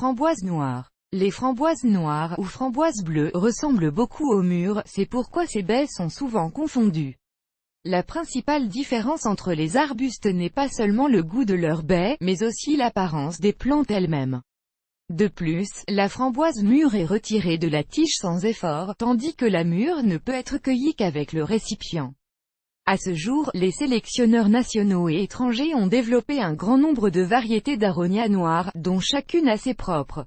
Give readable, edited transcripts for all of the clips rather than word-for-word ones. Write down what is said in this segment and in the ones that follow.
framboises noires. Les framboises noires ou framboises bleues ressemblent beaucoup aux mûres, c'est pourquoi ces baies sont souvent confondues. La principale différence entre les arbustes n'est pas seulement le goût de leurs baies, mais aussi l'apparence des plantes elles-mêmes. De plus, la framboise mûre est retirée de la tige sans effort, tandis que la mûre ne peut être cueillie qu'avec le récipient. À ce jour, les sélectionneurs nationaux et étrangers ont développé un grand nombre de variétés d'aronia noires, dont chacune a ses propres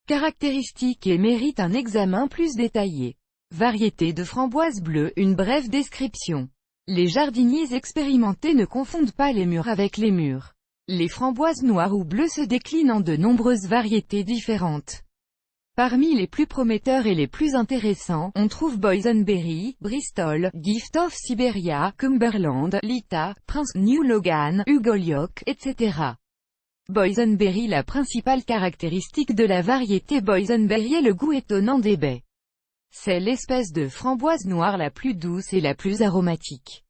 caractéristiques et mérite un examen plus détaillé. Variété de framboise bleue, une brève description. Les jardiniers expérimentés ne confondent pas les mûres avec les mûres. Les framboises noires ou bleues se déclinent en de nombreuses variétés différentes. Parmi les plus prometteurs et les plus intéressants, on trouve Boysenberry, Bristol, Gift of Siberia, Cumberland, Lita, Prince, New Logan, Ugoliok, etc. Boysenberry. La principale caractéristique de la variété Boysenberry est le goût étonnant des baies. C'est l'espèce de framboise noire la plus douce et la plus aromatique.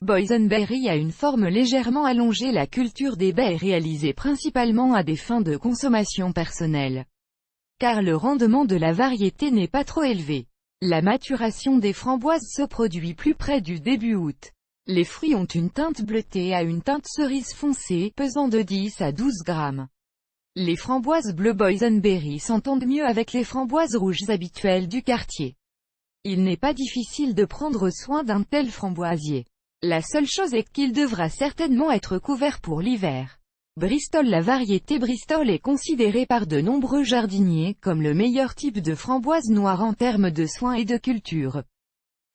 Boysenberry a une forme légèrement allongée. La culture des baies est réalisée principalement à des fins de consommation personnelle, car le rendement de la variété n'est pas trop élevé. La maturation des framboises se produit plus près du début août. Les fruits ont une teinte bleutée à une teinte cerise foncée, pesant de 10 à 12 grammes. Les framboises bleues Boysenberry s'entendent mieux avec les framboises rouges habituelles du quartier. Il n'est pas difficile de prendre soin d'un tel framboisier. La seule chose est qu'il devra certainement être couvert pour l'hiver. Bristol. La variété Bristol est considérée par de nombreux jardiniers comme le meilleur type de framboise noire en termes de soins et de culture.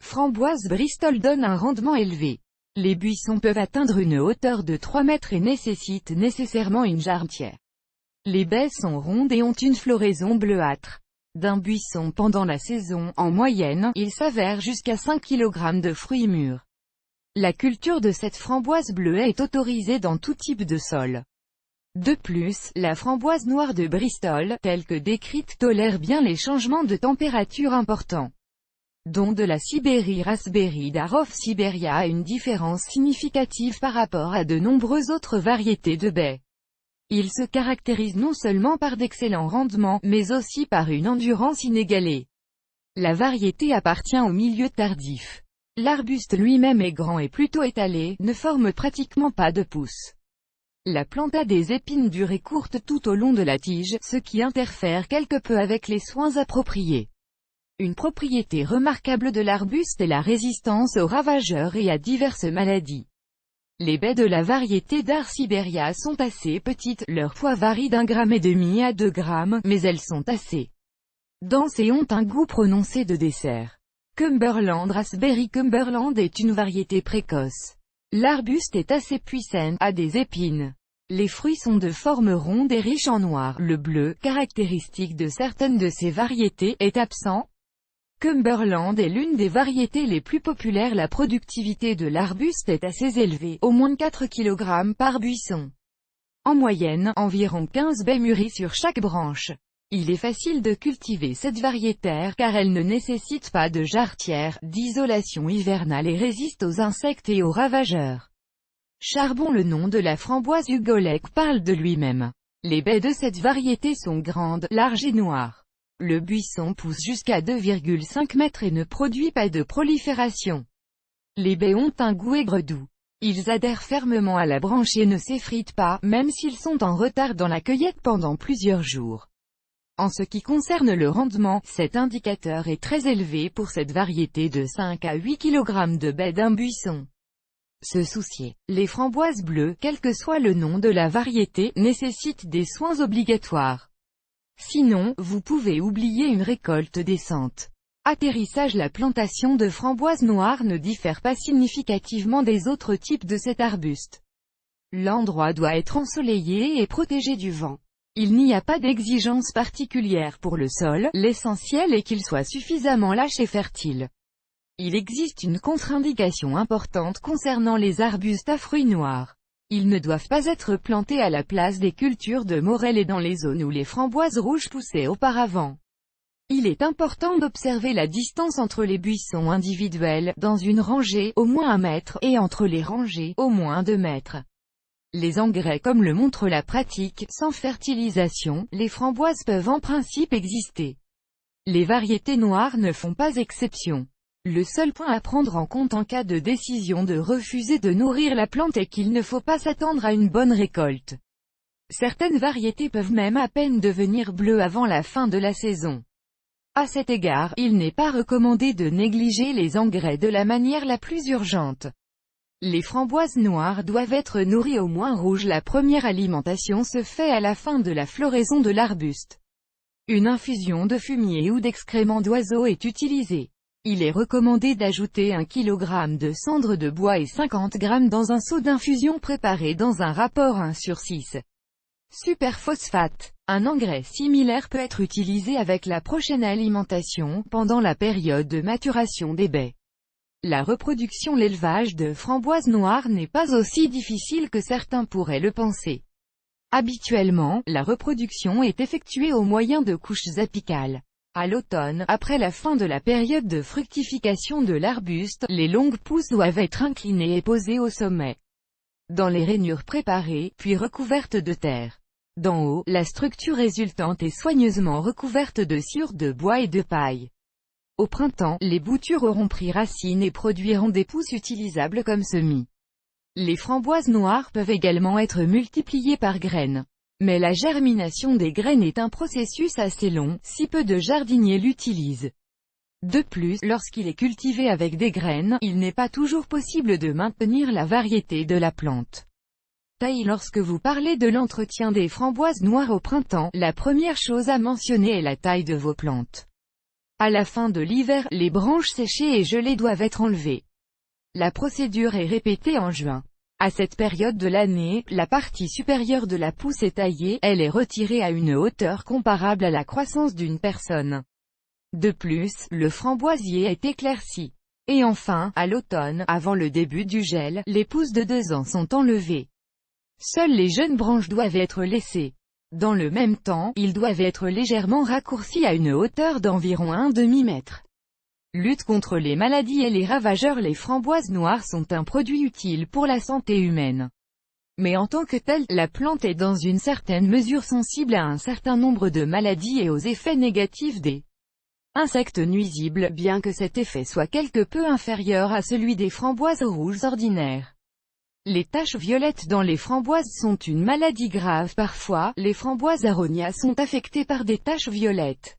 Framboise Bristol donne un rendement élevé. Les buissons peuvent atteindre une hauteur de 3 mètres et nécessitent nécessairement une jarretière. Les baies sont rondes et ont une floraison bleuâtre. D'un buisson pendant la saison, en moyenne, il s'avère jusqu'à 5 kg de fruits mûrs. La culture de cette framboise bleue est autorisée dans tout type de sol. De plus, la framboise noire de Bristol, telle que décrite, tolère bien les changements de température importants, dont de la Sibérie raspberry d'Arov Siberia a une différence significative par rapport à de nombreuses autres variétés de baies. Il se caractérise non seulement par d'excellents rendements, mais aussi par une endurance inégalée. La variété appartient au milieu tardif. L'arbuste lui-même est grand et plutôt étalé, ne forme pratiquement pas de pousses. La plante a des épines dures et courtes tout au long de la tige, ce qui interfère quelque peu avec les soins appropriés. Une propriété remarquable de l'arbuste est la résistance aux ravageurs et à diverses maladies. Les baies de la variété d'Ar Siberia sont assez petites, leur poids varie d'1,5 g à 2 grammes, mais elles sont assez denses et ont un goût prononcé de dessert. Cumberland Raspberry. Cumberland est une variété précoce. L'arbuste est assez puissant, a des épines. Les fruits sont de forme ronde et riches en noir. Le bleu, caractéristique de certaines de ces variétés, est absent. Cumberland est l'une des variétés les plus populaires. La productivité de l'arbuste est assez élevée, au moins 4 kg par buisson. En moyenne, environ 15 baies mûries sur chaque branche. Il est facile de cultiver cette variété car elle ne nécessite pas de jarretière, d'isolation hivernale et résiste aux insectes et aux ravageurs. Charbon. Le nom de la framboise Ugolek parle de lui-même. Les baies de cette variété sont grandes, larges et noires. Le buisson pousse jusqu'à 2,5 mètres et ne produit pas de prolifération. Les baies ont un goût aigre doux. Ils adhèrent fermement à la branche et ne s'effritent pas, même s'ils sont en retard dans la cueillette pendant plusieurs jours. En ce qui concerne le rendement, cet indicateur est très élevé pour cette variété de 5 à 8 kg de baies d'un buisson. Se soucier. Les framboises bleues, quel que soit le nom de la variété, nécessitent des soins obligatoires. Sinon, vous pouvez oublier une récolte décente. Atterrissage. La plantation de framboises noires ne diffère pas significativement des autres types de cet arbuste. L'endroit doit être ensoleillé et protégé du vent. Il n'y a pas d'exigence particulière pour le sol, l'essentiel est qu'il soit suffisamment lâche et fertile. Il existe une contre-indication importante concernant les arbustes à fruits noirs. Ils ne doivent pas être plantés à la place des cultures de morel et dans les zones où les framboises rouges poussaient auparavant. Il est important d'observer la distance entre les buissons individuels, dans une rangée, au moins 1 mètre, et entre les rangées, au moins 2 mètres. Les engrais comme le montre la pratique, sans fertilisation, les framboises peuvent en principe exister. Les variétés noires ne font pas exception. Le seul point à prendre en compte en cas de décision de refuser de nourrir la plante est qu'il ne faut pas s'attendre à une bonne récolte. Certaines variétés peuvent même à peine devenir bleues avant la fin de la saison. À cet égard, il n'est pas recommandé de négliger les engrais de la manière la plus urgente. Les framboises noires doivent être nourries au moins rouges. La première alimentation se fait à la fin de la floraison de l'arbuste. Une infusion de fumier ou d'excréments d'oiseaux est utilisée. Il est recommandé d'ajouter 1 kg de cendre de bois et 50 g dans un seau d'infusion préparé dans un rapport 1/6. Superphosphate. Un engrais similaire peut être utilisé avec la prochaine alimentation, pendant la période de maturation des baies. La reproduction. L'élevage de framboises noires n'est pas aussi difficile que certains pourraient le penser. Habituellement, la reproduction est effectuée au moyen de couches apicales. À l'automne, après la fin de la période de fructification de l'arbuste, les longues pousses doivent être inclinées et posées au sommet, dans les rainures préparées, puis recouvertes de terre. D'en haut, la structure résultante est soigneusement recouverte de sciure de bois et de paille. Au printemps, les boutures auront pris racine et produiront des pousses utilisables comme semis. Les framboises noires peuvent également être multipliées par graines. Mais la germination des graines est un processus assez long, si peu de jardiniers l'utilisent. De plus, lorsqu'il est cultivé avec des graines, il n'est pas toujours possible de maintenir la variété de la plante. Taille. Lorsque vous parlez de l'entretien des framboises noires au printemps, la première chose à mentionner est la taille de vos plantes. À la fin de l'hiver, les branches séchées et gelées doivent être enlevées. La procédure est répétée en juin. À cette période de l'année, la partie supérieure de la pousse est taillée, elle est retirée à une hauteur comparable à la croissance d'une personne. De plus, le framboisier est éclairci. Et enfin, à l'automne, avant le début du gel, les pousses de 2 ans sont enlevées. Seules les jeunes branches doivent être laissées. Dans le même temps, ils doivent être légèrement raccourcis à une hauteur d'environ 1 demi-mètre. Lutte contre les maladies et les ravageurs. Les framboises noires sont un produit utile pour la santé humaine. Mais en tant que telle, la plante est dans une certaine mesure sensible à un certain nombre de maladies et aux effets négatifs des insectes nuisibles, bien que cet effet soit quelque peu inférieur à celui des framboises rouges ordinaires. Les taches violettes dans les framboises sont une maladie grave. Parfois, les framboises aronia sont affectées par des taches violettes.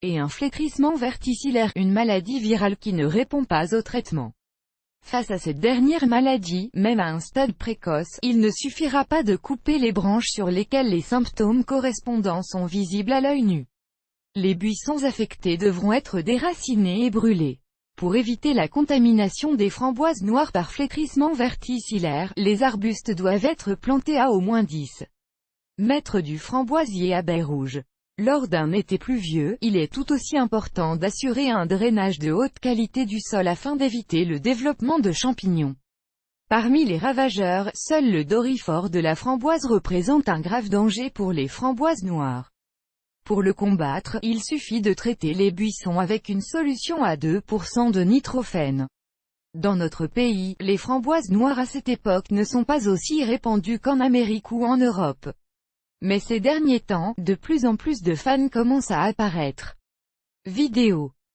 Et un flétrissement verticillaire, une maladie virale qui ne répond pas au traitement. Face à cette dernière maladie, même à un stade précoce, il ne suffira pas de couper les branches sur lesquelles les symptômes correspondants sont visibles à l'œil nu. Les buissons affectés devront être déracinés et brûlés. Pour éviter la contamination des framboises noires par flétrissement verticillaire, les arbustes doivent être plantés à au moins 10 mètres du framboisier à baies rouges. Lors d'un été pluvieux, il est tout aussi important d'assurer un drainage de haute qualité du sol afin d'éviter le développement de champignons. Parmi les ravageurs, seul le doryphore de la framboise représente un grave danger pour les framboises noires. Pour le combattre, il suffit de traiter les buissons avec une solution à 2% de nitrophène. Dans notre pays, les framboises noires à cette époque ne sont pas aussi répandues qu'en Amérique ou en Europe. Mais ces derniers temps, de plus en plus de fans commencent à apparaître. Vidéo.